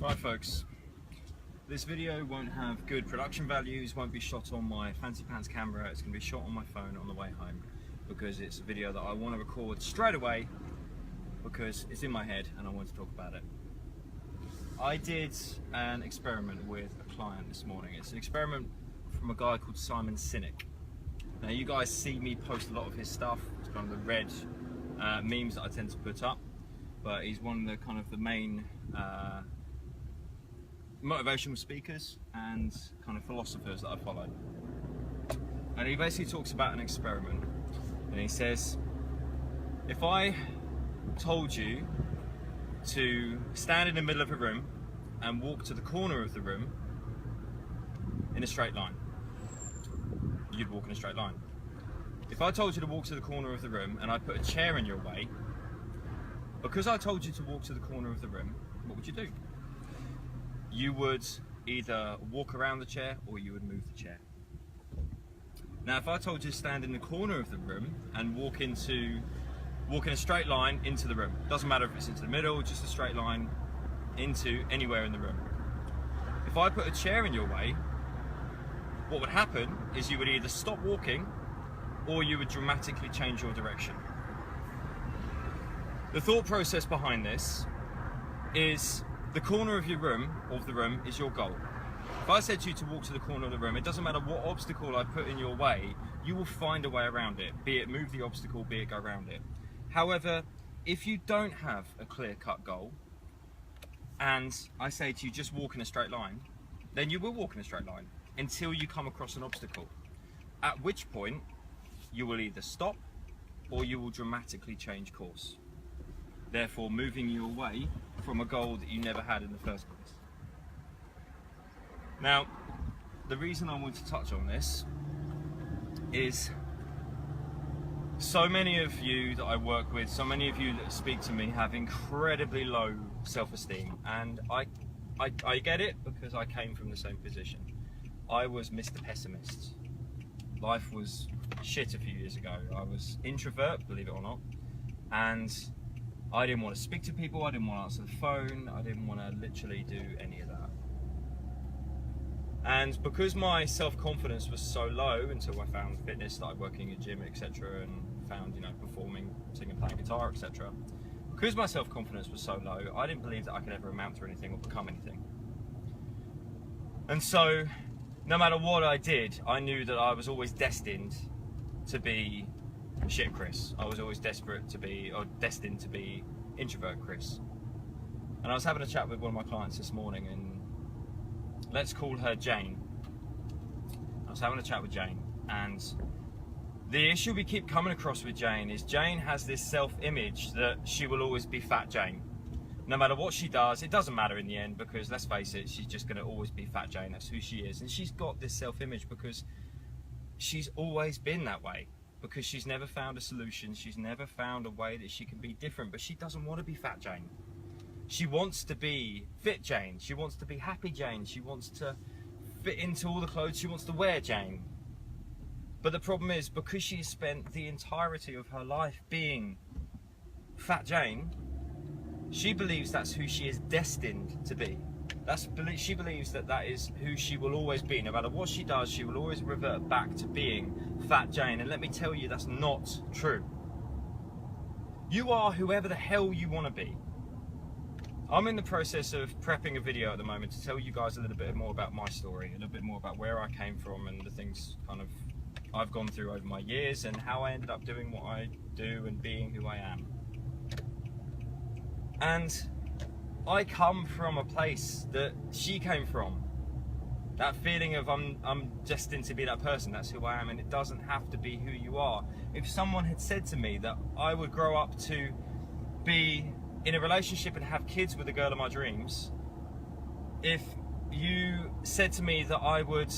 Right folks, this video won't have good production values, won't be shot on my fancy pants camera, it's going to be shot on my phone on the way home because it's a video that I want to record straight away because it's in my head and I want to talk about it. I did an experiment with a client this morning. It's an experiment from a guy called Simon Sinek. Now you guys see me post a lot of his stuff, it's kind of the red memes that I tend to put up, but he's one of the main motivational speakers and kind of philosophers that I follow. And he basically talks about an experiment, and he says, if I told you to stand in the middle of a room and walk to the corner of the room in a straight line, you'd walk in a straight line. If I told you to walk to the corner of the room and I put a chair in your way, because I told you to walk to the corner of the room, what would you do? You would either walk around the chair or you would move the chair. Now if I told you to stand in the corner of the room and walk in a straight line into the room, doesn't matter if it's into the middle, just a straight line into anywhere in the room. If I put a chair in your way, what would happen is you would either stop walking or you would dramatically change your direction. The thought process behind this is the corner of your room, is your goal. If I said to you to walk to the corner of the room, it doesn't matter what obstacle I put in your way, you will find a way around it, be it move the obstacle, be it go around it. However, if you don't have a clear-cut goal, and I say to you just walk in a straight line, then you will walk in a straight line until you come across an obstacle. At which point, you will either stop or you will dramatically change course, therefore moving you away from a goal that you never had in the first place. Now, the reason I want to touch on this is so many of you that I work with, so many of you that speak to me have incredibly low self-esteem, and I get it because I came from the same position. I was Mr. Pessimist. Life was shit a few years ago. I was introvert, believe it or not, and I didn't want to speak to people, I didn't want to answer the phone, I didn't want to literally do any of that. And because my self-confidence was so low until I found fitness, started working in a gym, etc., and found, performing, singing, playing guitar, etc. Because my self-confidence was so low, I didn't believe that I could ever amount to anything or become anything. And so, no matter what I did, I knew that I was always destined to be shit Chris. I was always destined to be introvert Chris. And I was having a chat with one of my clients this morning, and let's call her Jane. I was having a chat with Jane, and the issue we keep coming across with Jane is Jane has this self-image that she will always be Fat Jane. No matter what she does, it doesn't matter in the end, because let's face it, she's just going to always be Fat Jane. That's who she is. And she's got this self-image because she's always been that way, because she's never found a solution, she's never found a way that she can be different, but she doesn't want to be Fat Jane. She wants to be Fit Jane, she wants to be Happy Jane, she wants to fit into all the clothes she wants to wear Jane. But the problem is, because she's spent the entirety of her life being Fat Jane, she believes that's who she is destined to be. She believes that is who she will always be. No matter what she does, she will always revert back to being Fat Jane. And let me tell you, that's not true. You are whoever the hell you want to be. I'm in the process of prepping a video at the moment to tell you guys a little bit more about my story, a little bit more about where I came from and the things I've gone through over my years and how I ended up doing what I do and being who I am. And I come from a place that she came from. That feeling of I'm destined to be that person, that's who I am, and it doesn't have to be who you are. If someone had said to me that I would grow up to be in a relationship and have kids with the girl of my dreams, if you said to me that I would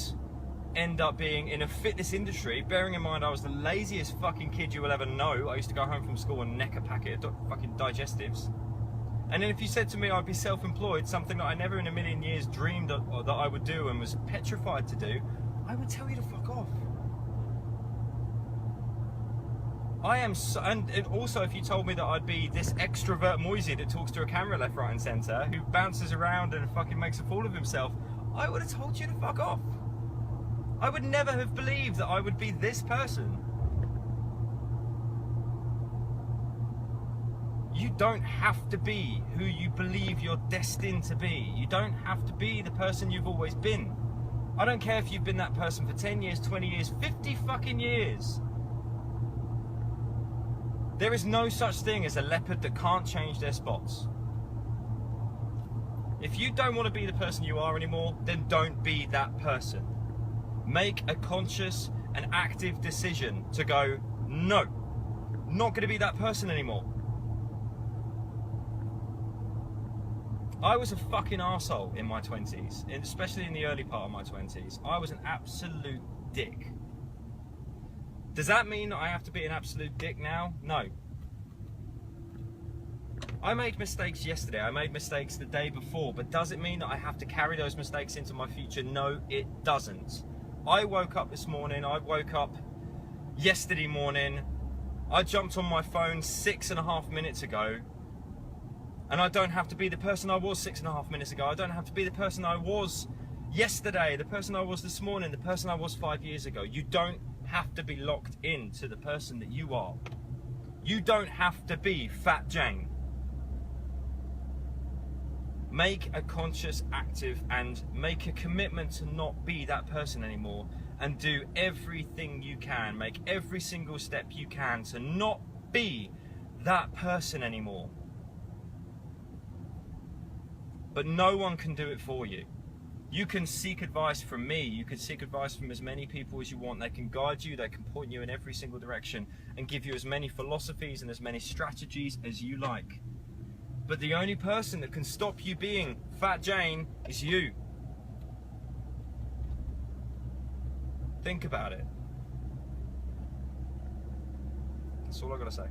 end up being in a fitness industry, bearing in mind I was the laziest fucking kid you will ever know. I used to go home from school and neck a packet of fucking digestives. And then if you said to me I'd be self-employed, something that I never in a million years dreamed that I would do and was petrified to do, I would tell you to fuck off. I am so, and also if you told me that I'd be this extrovert Moisey that talks to a camera left, right and centre, who bounces around and fucking makes a fool of himself, I would have told you to fuck off. I would never have believed that I would be this person. You don't have to be who you believe you're destined to be. You don't have to be the person you've always been. I don't care if you've been that person for 10 years, 20 years, 50 fucking years. There is no such thing as a leopard that can't change their spots. If you don't want to be the person you are anymore, then don't be that person. Make a conscious and active decision to go, no, not going to be that person anymore. I was a fucking arsehole in my 20s, and especially in the early part of my 20s. I was an absolute dick. Does that mean I have to be an absolute dick now? No. I made mistakes yesterday, I made mistakes the day before, but does it mean that I have to carry those mistakes into my future? No, it doesn't. I woke up this morning, I woke up yesterday morning, I jumped on my phone 6.5 minutes ago, and I don't have to be the person I was 6.5 minutes ago. I don't have to be the person I was yesterday, the person I was this morning, the person I was 5 years ago. You don't have to be locked into the person that you are. You don't have to be Fat Jane. Make a conscious, active, and make a commitment to not be that person anymore, and do everything you can, make every single step you can to not be that person anymore. But no one can do it for you. You can seek advice from me, you can seek advice from as many people as you want. They can guide you, they can point you in every single direction and give you as many philosophies and as many strategies as you like. But the only person that can stop you being Fat Jane is you. Think about it. That's all I gotta say.